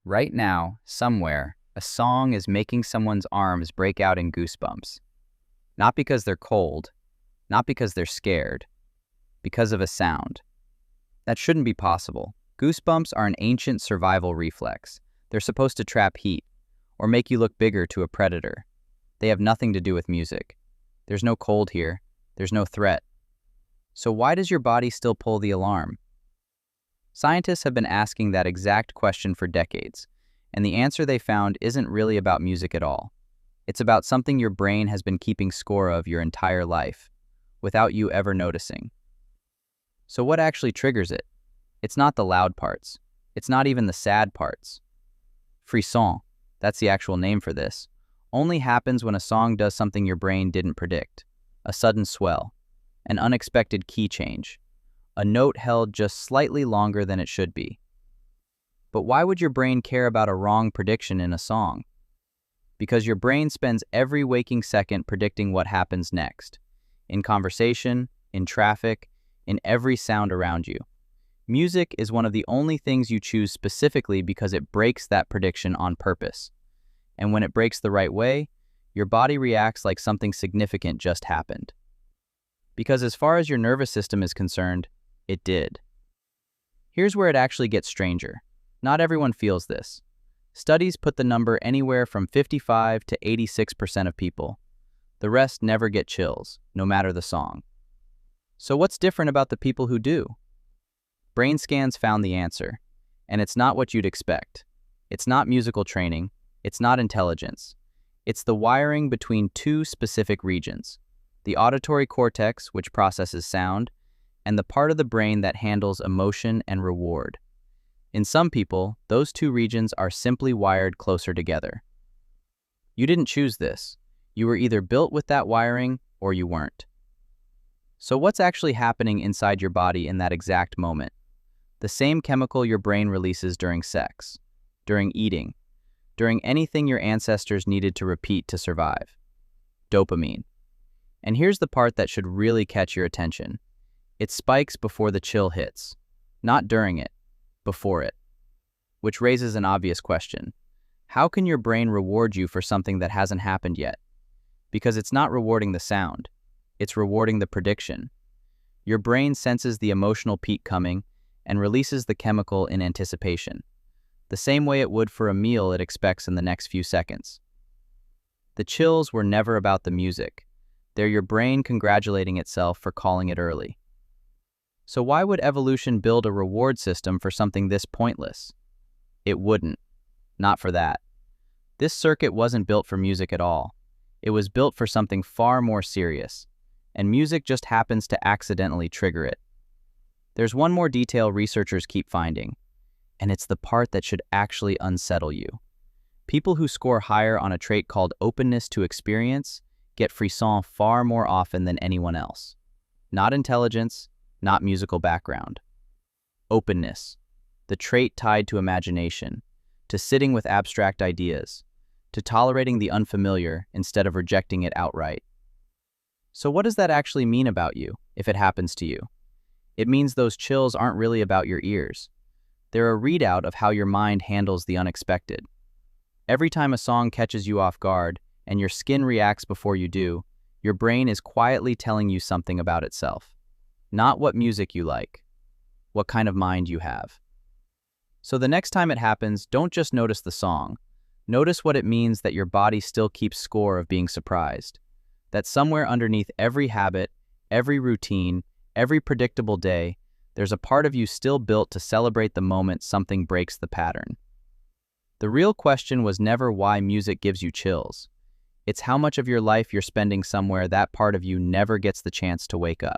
Right now, somewhere, a song is making someone's arms break out in goosebumps. Not because they're cold, not because they're scared, because of a sound. That shouldn't be possible. Goosebumps are an ancient survival reflex. They're supposed to trap heat, or make you look bigger to a predator. They have nothing to do with music. There's no cold here. There's no threat. So why does your body still pull the alarm? Scientists have been asking that exact question for decades, and the answer they found isn't really about music at all. It's about something your brain has been keeping score of your entire life, without you ever noticing. So what actually triggers it? It's not the loud parts. It's not even the sad parts. Frisson, that's the actual name for this, only happens when a song does something your brain didn't predict. A sudden swell, an unexpected key change, a note held just slightly longer than it should be. But why would your brain care about a wrong prediction in a song? Because your brain spends every waking second predicting what happens next. In conversation, in traffic, in every sound around you. Music is one of the only things you choose specifically because it breaks that prediction on purpose. And when it breaks the right way, your body reacts like something significant just happened. Because as far as your nervous system is concerned, it did. Here's where it actually gets stranger. Not everyone feels this. Studies put the number anywhere from 55 to 86% of people. The rest never get chills, no matter the song. So what's different about the people who do? Brain scans found the answer, and it's not what you'd expect. It's not musical training, it's not intelligence. It's the wiring between two specific regions, the auditory cortex, which processes sound, and the part of the brain that handles emotion and reward. In some people, those two regions are simply wired closer together. You didn't choose this. You were either built with that wiring or you weren't. So what's actually happening inside your body in that exact moment? The same chemical your brain releases during sex, during eating, during anything your ancestors needed to repeat to survive. Dopamine. And here's the part that should really catch your attention. It spikes before the chill hits. Not during it, before it. Which raises an obvious question. How can your brain reward you for something that hasn't happened yet? Because it's not rewarding the sound. It's rewarding the prediction. Your brain senses the emotional peak coming and releases the chemical in anticipation, the same way it would for a meal it expects in the next few seconds. The chills were never about the music. They're your brain congratulating itself for calling it early. So why would evolution build a reward system for something this pointless? It wouldn't. Not for that. This circuit wasn't built for music at all. It was built for something far more serious, and music just happens to accidentally trigger it. There's one more detail researchers keep finding, and it's the part that should actually unsettle you. People who score higher on a trait called openness to experience get frisson far more often than anyone else. Not intelligence, not musical background. Openness, the trait tied to imagination, to sitting with abstract ideas, to tolerating the unfamiliar instead of rejecting it outright. So what does that actually mean about you, if it happens to you? It means those chills aren't really about your ears. They're a readout of how your mind handles the unexpected. Every time a song catches you off guard and your skin reacts before you do, your brain is quietly telling you something about itself. Not what music you like, what kind of mind you have. So the next time it happens, don't just notice the song. Notice what it means that your body still keeps score of being surprised. That somewhere underneath every habit, every routine, every predictable day, there's a part of you still built to celebrate the moment something breaks the pattern. The real question was never why music gives you chills. It's how much of your life you're spending somewhere that part of you never gets the chance to wake up.